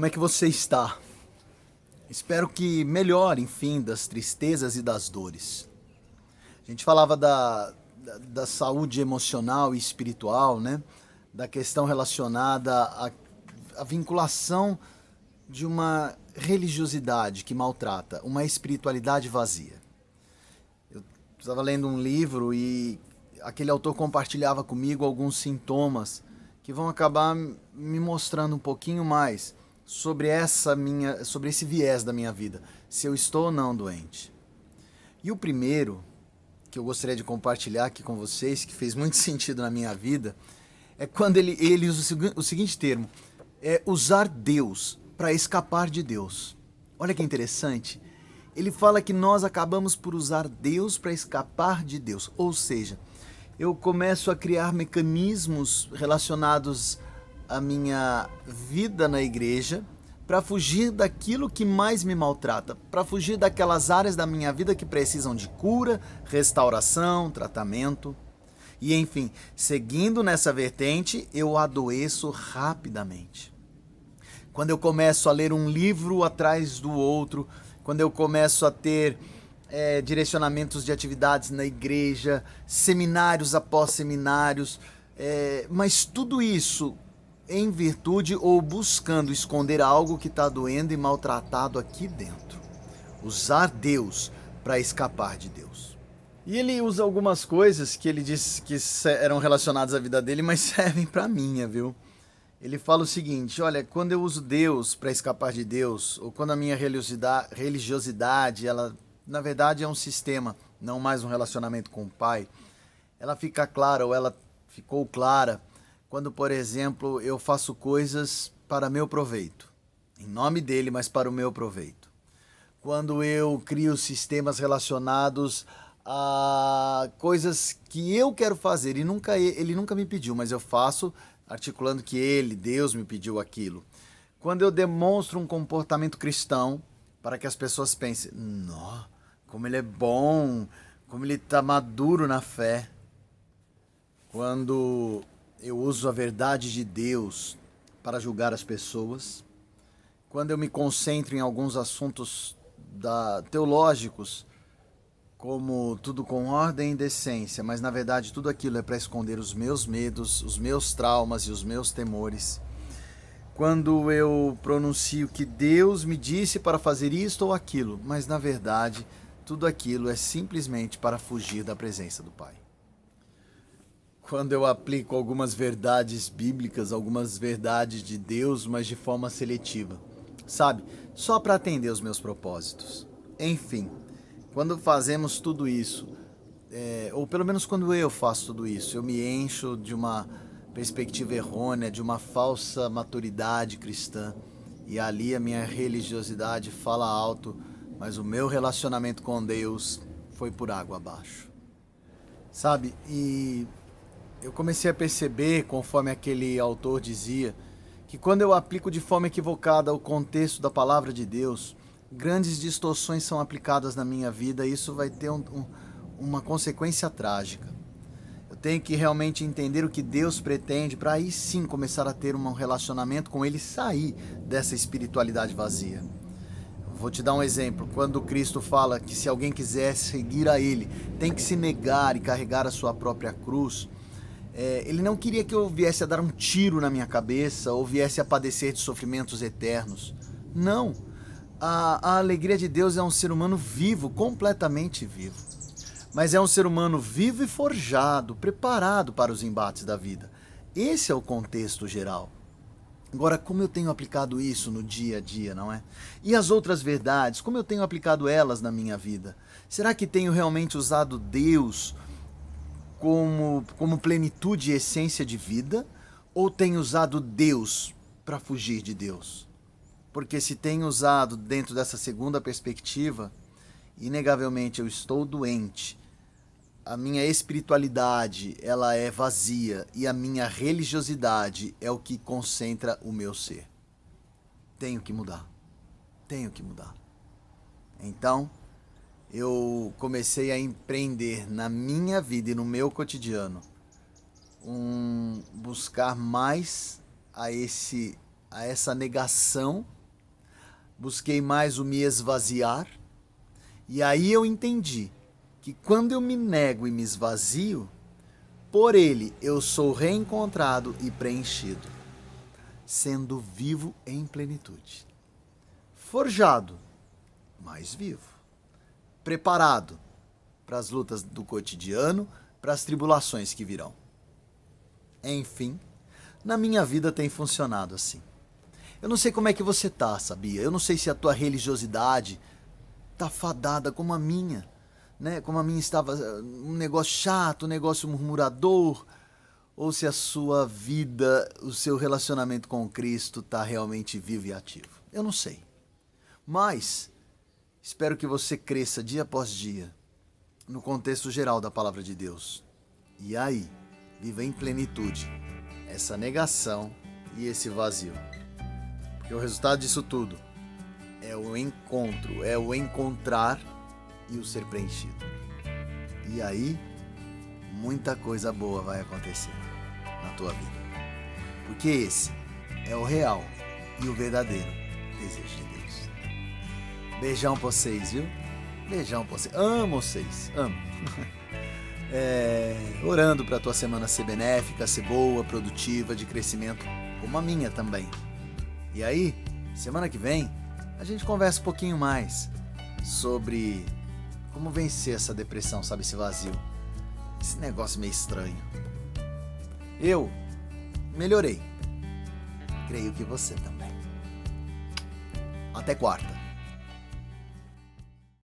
Como é que você está? Espero que melhore, enfim, das tristezas e das dores. A gente falava da saúde emocional e espiritual, né? Da questão relacionada à vinculação de uma religiosidade que maltrata, uma espiritualidade vazia. Eu estava lendo um livro e aquele autor compartilhava comigo alguns sintomas que vão acabar me mostrando um pouquinho mais sobre sobre esse viés da minha vida, se eu estou ou não doente. E o primeiro que eu gostaria de compartilhar aqui com vocês, que fez muito sentido na minha vida, é quando ele usa o seguinte termo: é usar Deus para escapar de Deus. Olha que interessante. Ele fala que nós acabamos por usar Deus para escapar de Deus. Ou seja, eu começo a criar mecanismos relacionados à minha vida na igreja para fugir daquilo que mais me maltrata, para fugir daquelas áreas da minha vida que precisam de cura, restauração, tratamento. E enfim, seguindo nessa vertente, eu adoeço rapidamente. Quando eu começo a ler um livro atrás do outro, quando eu começo a ter direcionamentos de atividades na igreja, seminários após seminários, mas tudo isso em virtude ou buscando esconder algo que está doendo e maltratado aqui dentro. Usar Deus para escapar de Deus. E ele usa algumas coisas que ele disse que eram relacionadas à vida dele, mas servem para a minha, viu? Ele fala o seguinte: olha, quando eu uso Deus para escapar de Deus, ou quando a minha religiosidade, ela na verdade é um sistema, não mais um relacionamento com o Pai, ela fica clara, ou ela ficou clara, quando, por exemplo, eu faço coisas para meu proveito, em nome dele, mas para o meu proveito. Quando eu crio sistemas relacionados a coisas que eu quero fazer e ele nunca me pediu, mas eu faço articulando que Deus me pediu aquilo. Quando eu demonstro um comportamento cristão para que as pessoas pensem: nó, como ele é bom, como ele está maduro na fé. Quando eu uso a verdade de Deus para julgar as pessoas. Quando eu me concentro em alguns assuntos teológicos, como tudo com ordem e decência, mas na verdade tudo aquilo é para esconder os meus medos, os meus traumas e os meus temores. Quando eu pronuncio que Deus me disse para fazer isto ou aquilo, mas na verdade tudo aquilo é simplesmente para fugir da presença do Pai. Quando eu aplico algumas verdades bíblicas, algumas verdades de Deus, mas de forma seletiva, sabe? Só para atender os meus propósitos. Enfim, quando fazemos tudo isso, ou pelo menos quando eu faço tudo isso, eu me encho de uma perspectiva errônea, de uma falsa maturidade cristã, e ali a minha religiosidade fala alto, mas o meu relacionamento com Deus foi por água abaixo. Sabe? E eu comecei a perceber, conforme aquele autor dizia, que quando eu aplico de forma equivocada o contexto da palavra de Deus, grandes distorções são aplicadas na minha vida e isso vai ter uma consequência trágica. Eu tenho que realmente entender o que Deus pretende para aí sim começar a ter um relacionamento com Ele e sair dessa espiritualidade vazia. Vou te dar um exemplo. Quando Cristo fala que se alguém quiser seguir a Ele, tem que se negar e carregar a sua própria cruz, ele não queria que eu viesse a dar um tiro na minha cabeça ou viesse a padecer de sofrimentos eternos. Não. A alegria de Deus é um ser humano vivo, completamente vivo. Mas é um ser humano vivo e forjado, preparado para os embates da vida. Esse é o contexto geral. Agora, como eu tenho aplicado isso no dia a dia, não é? E as outras verdades, como eu tenho aplicado elas na minha vida? Será que tenho realmente usado Deus como plenitude e essência de vida, ou tem usado Deus para fugir de Deus? Porque se tenho usado dentro dessa segunda perspectiva, inegavelmente eu estou doente, a minha espiritualidade ela é vazia e a minha religiosidade é o que concentra o meu ser. Tenho que mudar. Tenho que mudar. Então, eu comecei a empreender na minha vida e no meu cotidiano buscar mais a essa negação busquei mais o me esvaziar, e aí eu entendi que quando eu me nego e me esvazio, por ele eu sou reencontrado e preenchido, sendo vivo em plenitude. Forjado, mas vivo. Preparado para as lutas do cotidiano, para as tribulações que virão. Enfim, na minha vida tem funcionado assim. Eu não sei como é que você tá, sabia? Eu não sei se a tua religiosidade tá fadada como a minha, né? Como a minha estava um negócio chato, um negócio murmurador, ou se a sua vida, o seu relacionamento com Cristo tá realmente vivo e ativo. Eu não sei. Mas espero que você cresça dia após dia no contexto geral da palavra de Deus. E aí, viva em plenitude essa negação e esse vazio. Porque o resultado disso tudo é o encontro, é o encontrar e o ser preenchido. E aí, muita coisa boa vai acontecer na tua vida. Porque esse é o real e o verdadeiro desejo de Deus. Beijão pra vocês, viu? Beijão pra vocês. Amo vocês, amo. Orando pra tua semana ser benéfica, ser boa, produtiva, de crescimento, como a minha também. E aí, semana que vem, a gente conversa um pouquinho mais sobre como vencer essa depressão, sabe, esse vazio. Esse negócio meio estranho. Eu melhorei. Creio que você também. Até quarta.